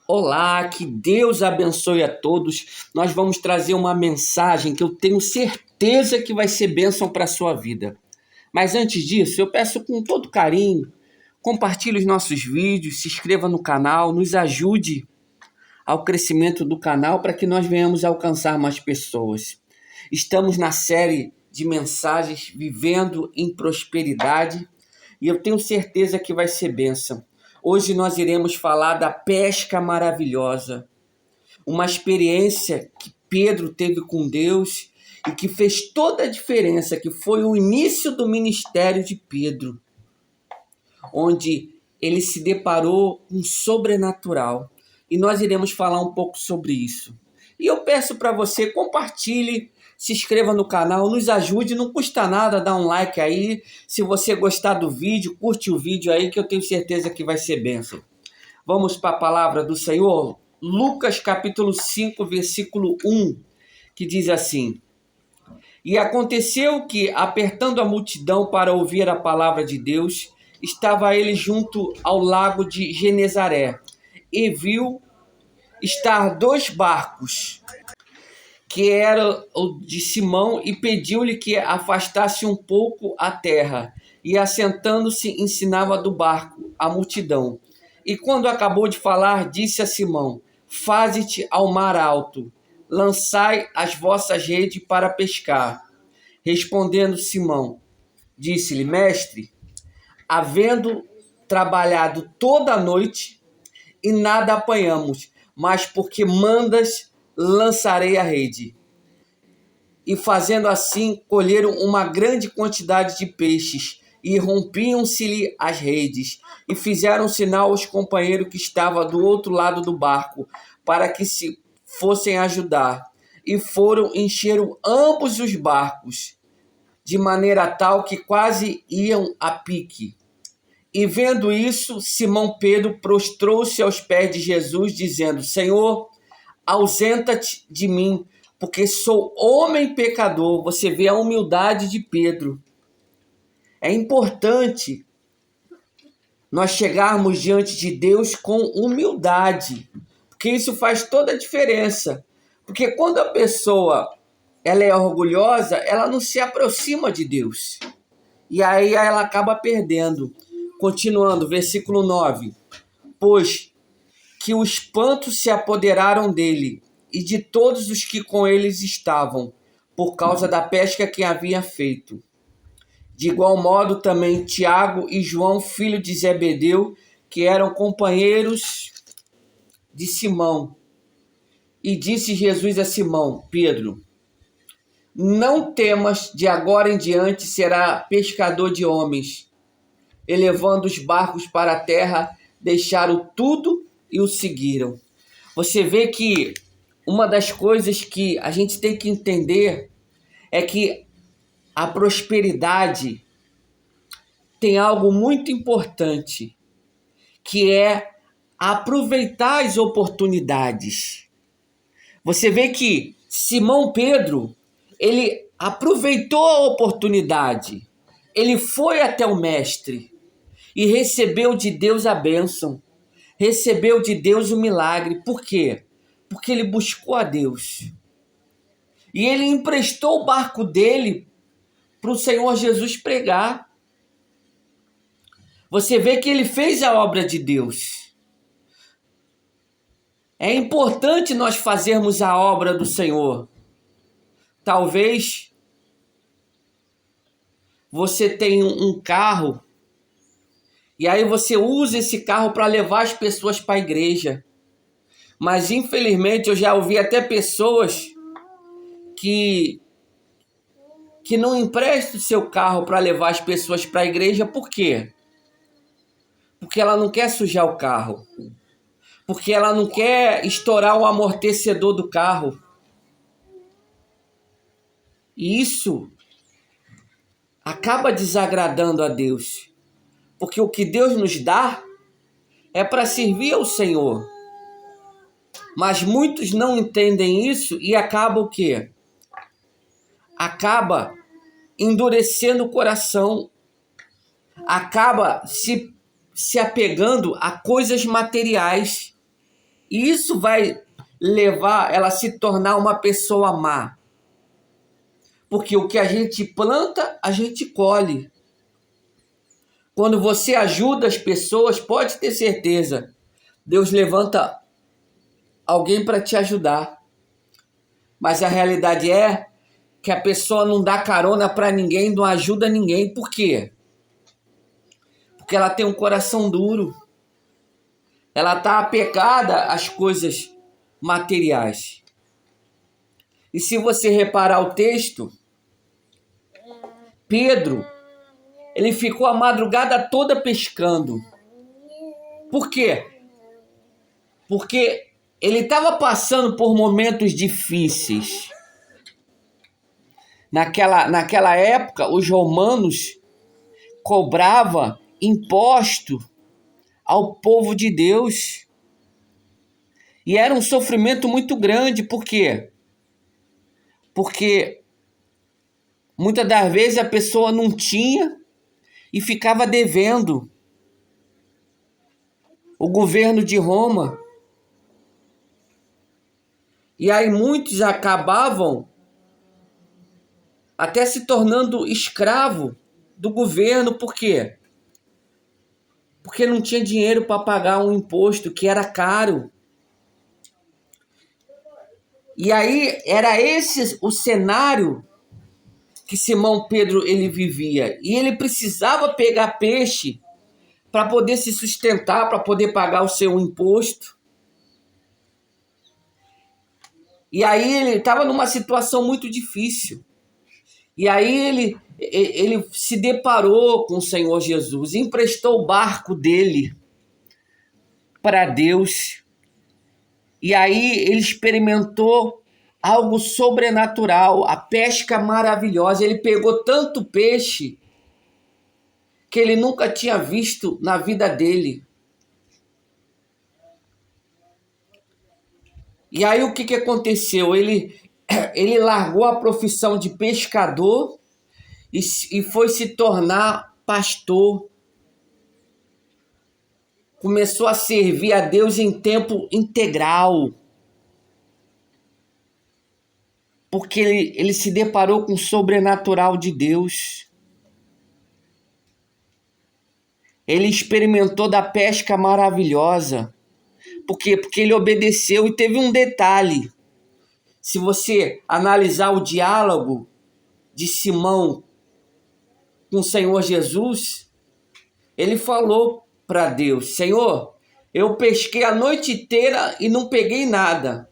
Olá, que Deus abençoe a todos. Nós vamos trazer uma mensagem que eu tenho certeza que vai ser bênção para a sua vida. Mas antes disso, eu peço com todo carinho, compartilhe os nossos vídeos, se inscreva no canal, nos ajude ao crescimento do canal para que nós venhamos alcançar mais pessoas. Estamos na série de mensagens Vivendo em Prosperidade e eu tenho certeza que vai ser bênção. Hoje nós iremos falar da pesca maravilhosa, uma experiência que Pedro teve com Deus e que fez toda a diferença, que foi o início do ministério de Pedro, onde ele se deparou com o sobrenatural. E nós iremos falar um pouco sobre isso. E eu peço para você, compartilhe, se inscreva no canal, nos ajude, não custa nada, dá um like aí. Se você gostar do vídeo, curte o vídeo aí que eu tenho certeza que vai ser bênção. Vamos para a palavra do Senhor? Lucas capítulo 5, versículo 1, que diz assim: E aconteceu que, apertando a multidão para ouvir a palavra de Deus, estava ele junto ao lago de Genezaré, e viu estar 2 barcos, que era o de Simão, e pediu-lhe que afastasse um pouco a terra, e assentando-se ensinava do barco a multidão. E quando acabou de falar, disse a Simão: Faze-te ao mar alto, lançai as vossas redes para pescar. Respondendo Simão, disse-lhe: Mestre, havendo trabalhado toda a noite e nada apanhamos, mas porque mandas, lançarei a rede. E fazendo assim, colheram uma grande quantidade de peixes, e rompiam-se-lhe as redes, e fizeram sinal aos companheiros que estavam do outro lado do barco, para que se fossem ajudar. E foram, encheram ambos os barcos, de maneira tal que quase iam a pique. E vendo isso, Simão Pedro prostrou-se aos pés de Jesus, dizendo: Senhor, ausenta-te de mim, porque sou homem pecador. Você vê a humildade de Pedro. É importante nós chegarmos diante de Deus com humildade, porque isso faz toda a diferença. Porque quando a pessoa ela é orgulhosa, ela não se aproxima de Deus. E aí ela acaba perdendo. Continuando, versículo 9. Pois que os espantos se apoderaram dele e de todos os que com eles estavam, por causa da pesca que havia feito. De igual modo também Tiago e João, filho de Zebedeu, que eram companheiros de Simão. E disse Jesus a Simão, Pedro: Não temas, de agora em diante será pescador de homens. Elevando os barcos para a terra, deixaram tudo e o seguiram. Você vê que uma das coisas que a gente tem que entender é que a prosperidade tem algo muito importante, que é aproveitar as oportunidades. Você vê que Simão Pedro, ele aproveitou a oportunidade. Ele foi até o mestre e recebeu de Deus a bênção. Recebeu de Deus o milagre. Por quê? Porque ele buscou a Deus. E ele emprestou o barco dele para o Senhor Jesus pregar. Você vê que ele fez a obra de Deus. É importante nós fazermos a obra do Senhor. Talvez você tenha um carro e aí você usa esse carro para levar as pessoas para a igreja. Mas infelizmente eu já ouvi até pessoas que não emprestam o seu carro para levar as pessoas para a igreja. Por quê? Porque ela não quer sujar o carro. Porque ela não quer estourar o amortecedor do carro. E isso acaba desagradando a Deus. Porque o que Deus nos dá é para servir ao Senhor. Mas muitos não entendem isso e acaba o quê? Acaba endurecendo o coração. Acaba se apegando a coisas materiais E isso vai levar ela a se tornar uma pessoa má. Porque o que a gente planta, a gente colhe. Quando você ajuda as pessoas, pode ter certeza, Deus levanta alguém para te ajudar. Mas a realidade é que a pessoa não dá carona para ninguém, não ajuda ninguém. Por quê? Porque ela tem um coração duro. Ela está apegada às coisas materiais. E se você reparar o texto, Pedro, ele ficou a madrugada toda pescando. Por quê? Porque ele estava passando por momentos difíceis. Naquela época, os romanos cobravam imposto ao povo de Deus. E era um sofrimento muito grande. Por quê? Porque muitas das vezes a pessoa não tinha e ficava devendo. O governo de Roma. E aí muitos acabavam até se tornando escravo do governo. Por quê? Porque não tinha dinheiro para pagar um imposto que era caro. E aí era esse o cenário que Simão Pedro ele vivia. E ele precisava pegar peixe para poder se sustentar, para poder pagar o seu imposto. E aí ele estava numa situação muito difícil. E aí ele se deparou com o Senhor Jesus, emprestou o barco dele para Deus. E aí ele experimentou algo sobrenatural, a pesca maravilhosa. Ele pegou tanto peixe que ele nunca tinha visto na vida dele. E aí o que aconteceu? Ele largou a profissão de pescador e foi se tornar pastor. Começou a servir a Deus em tempo integral. Porque ele se deparou com o sobrenatural de Deus. Ele experimentou da pesca maravilhosa. Por quê? Porque ele obedeceu. E teve um detalhe. Se você analisar o diálogo de Simão com o Senhor Jesus, ele falou para Deus: Senhor, eu pesquei a noite inteira e não peguei nada.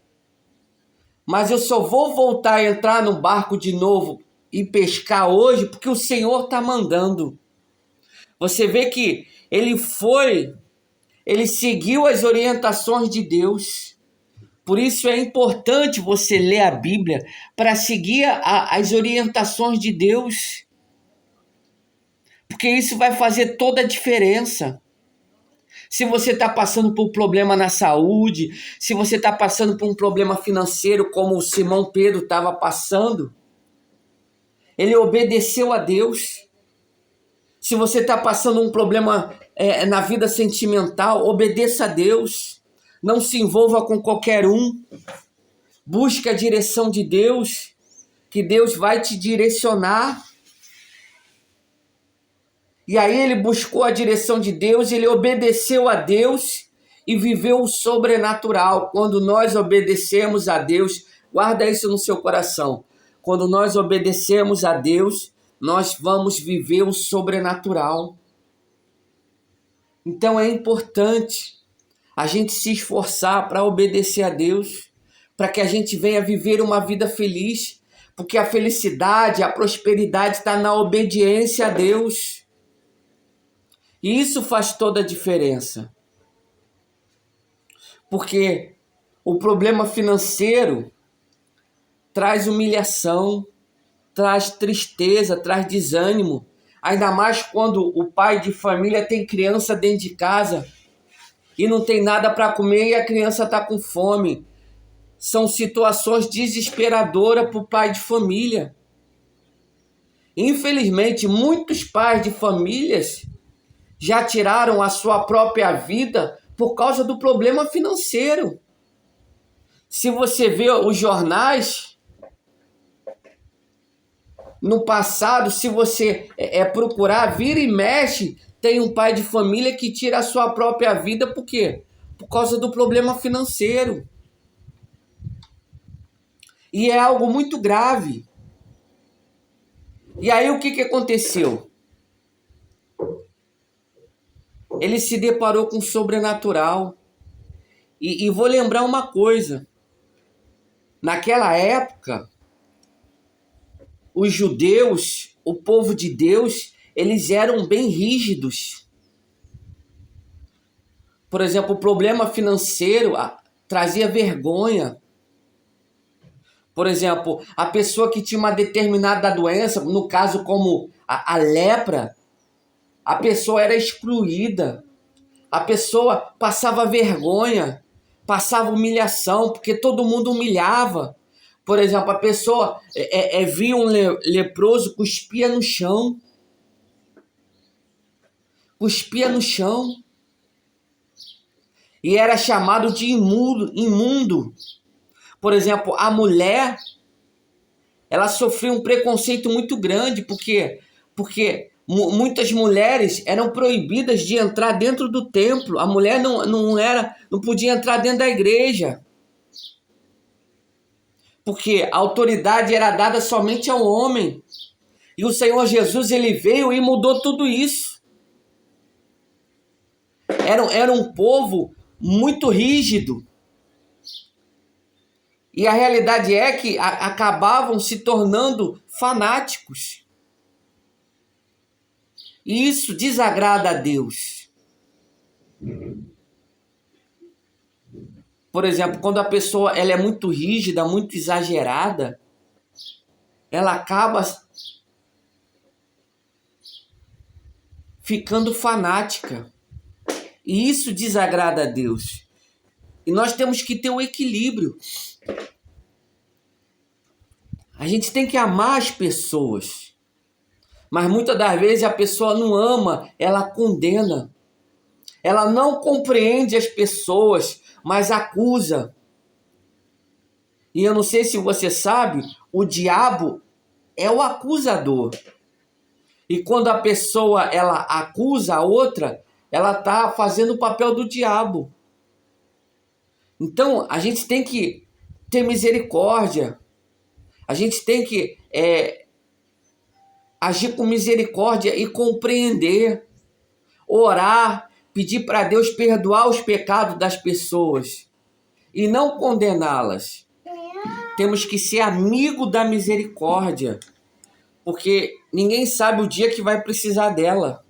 Mas eu só vou voltar a entrar no barco de novo e pescar hoje porque o Senhor está mandando. Você vê que ele seguiu as orientações de Deus. Por isso é importante você ler a Bíblia para seguir as orientações de Deus. Porque isso vai fazer toda a diferença. Se você está passando por um problema na saúde, se você está passando por um problema financeiro, como o Simão Pedro estava passando, ele obedeceu a Deus. Se você está passando um problema na vida sentimental, obedeça a Deus. Não se envolva com qualquer um. Busque a direção de Deus, que Deus vai te direcionar. E aí ele buscou a direção de Deus, ele obedeceu a Deus e viveu o sobrenatural. Quando nós obedecemos a Deus, guarda isso no seu coração. Quando nós obedecemos a Deus, nós vamos viver o sobrenatural. Então é importante a gente se esforçar para obedecer a Deus, para que a gente venha viver uma vida feliz, porque a felicidade, a prosperidade está na obediência a Deus. E isso faz toda a diferença. Porque o problema financeiro traz humilhação, traz tristeza, traz desânimo. Ainda mais quando o pai de família tem criança dentro de casa e não tem nada para comer e a criança está com fome. São situações desesperadoras para o pai de família. Infelizmente, muitos pais de famílias já tiraram a sua própria vida por causa do problema financeiro. Se você vê os jornais, no passado, se você procurar, vira e mexe, tem um pai de família que tira a sua própria vida, por quê? Por causa do problema financeiro. E é algo muito grave. E aí o que aconteceu? Ele se deparou com o sobrenatural. E vou lembrar uma coisa. Naquela época, os judeus, o povo de Deus, eles eram bem rígidos. Por exemplo, o problema financeiro trazia vergonha. Por exemplo, a pessoa que tinha uma determinada doença, no caso como a lepra, a pessoa era excluída. A pessoa passava vergonha, passava humilhação, porque todo mundo humilhava. Por exemplo, a pessoa via um leproso, cuspia no chão. Cuspia no chão. E era chamado de imundo. Por exemplo, a mulher, ela sofria um preconceito muito grande, porque muitas mulheres eram proibidas de entrar dentro do templo. A mulher não podia entrar dentro da igreja. Porque a autoridade era dada somente ao homem. E o Senhor Jesus, ele veio e mudou tudo isso. Era um povo muito rígido. E a realidade é que acabavam se tornando fanáticos. E isso desagrada a Deus. Por exemplo, quando a pessoa ela é muito rígida, muito exagerada, ela acaba ficando fanática. E isso desagrada a Deus. E nós temos que ter um equilíbrio. A gente tem que amar as pessoas. Mas muitas das vezes a pessoa não ama, ela condena. Ela não compreende as pessoas, mas acusa. E eu não sei se você sabe, o diabo é o acusador. E quando a pessoa ela acusa a outra, ela está fazendo o papel do diabo. Então, a gente tem que ter misericórdia. A gente tem que agir com misericórdia e compreender. Orar, pedir para Deus perdoar os pecados das pessoas e não condená-las. Temos que ser amigo da misericórdia, porque ninguém sabe o dia que vai precisar dela.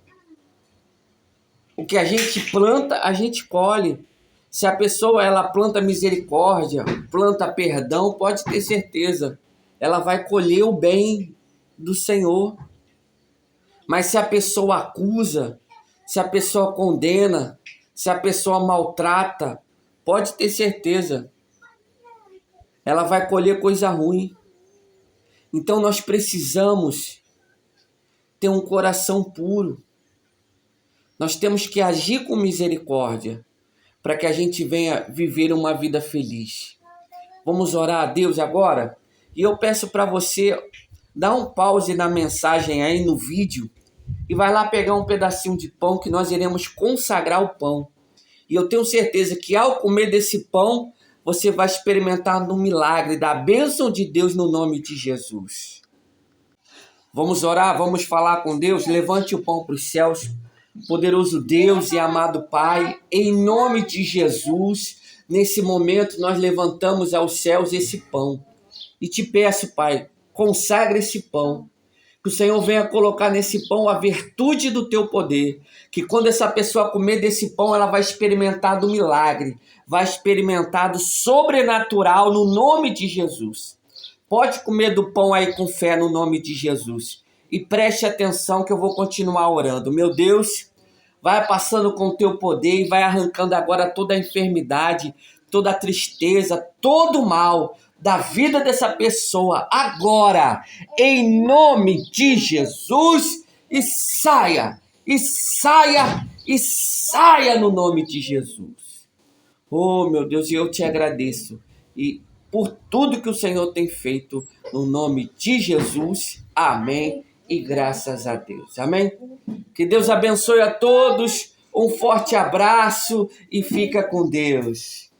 O que a gente planta, a gente colhe. Se a pessoa ela planta misericórdia, planta perdão, pode ter certeza, ela vai colher o bem do Senhor. Mas se a pessoa acusa, se a pessoa condena, se a pessoa maltrata, pode ter certeza, ela vai colher coisa ruim. Então nós precisamos ter um coração puro. Nós temos que agir com misericórdia para que a gente venha viver uma vida feliz. Vamos orar a Deus agora? E eu peço para você dar um pause na mensagem aí no vídeo e vai lá pegar um pedacinho de pão que nós iremos consagrar o pão. E eu tenho certeza que ao comer desse pão, você vai experimentar no milagre da bênção de Deus no nome de Jesus. Vamos orar, vamos falar com Deus. Levante o pão para os céus. Poderoso Deus e amado Pai, em nome de Jesus, nesse momento nós levantamos aos céus esse pão. E te peço, Pai, consagra esse pão. Que o Senhor venha colocar nesse pão a virtude do teu poder. Que quando essa pessoa comer desse pão, ela vai experimentar do milagre. Vai experimentar do sobrenatural no nome de Jesus. Pode comer do pão aí com fé no nome de Jesus. E preste atenção que eu vou continuar orando. Meu Deus, vai passando com o teu poder e vai arrancando agora toda a enfermidade, toda a tristeza, todo o mal da vida dessa pessoa agora, em nome de Jesus, e saia, e saia, e saia no nome de Jesus. Oh, meu Deus, e eu te agradeço e por tudo que o Senhor tem feito, no nome de Jesus. Amém. E graças a Deus. Amém? Que Deus abençoe a todos. Um forte abraço e fica com Deus.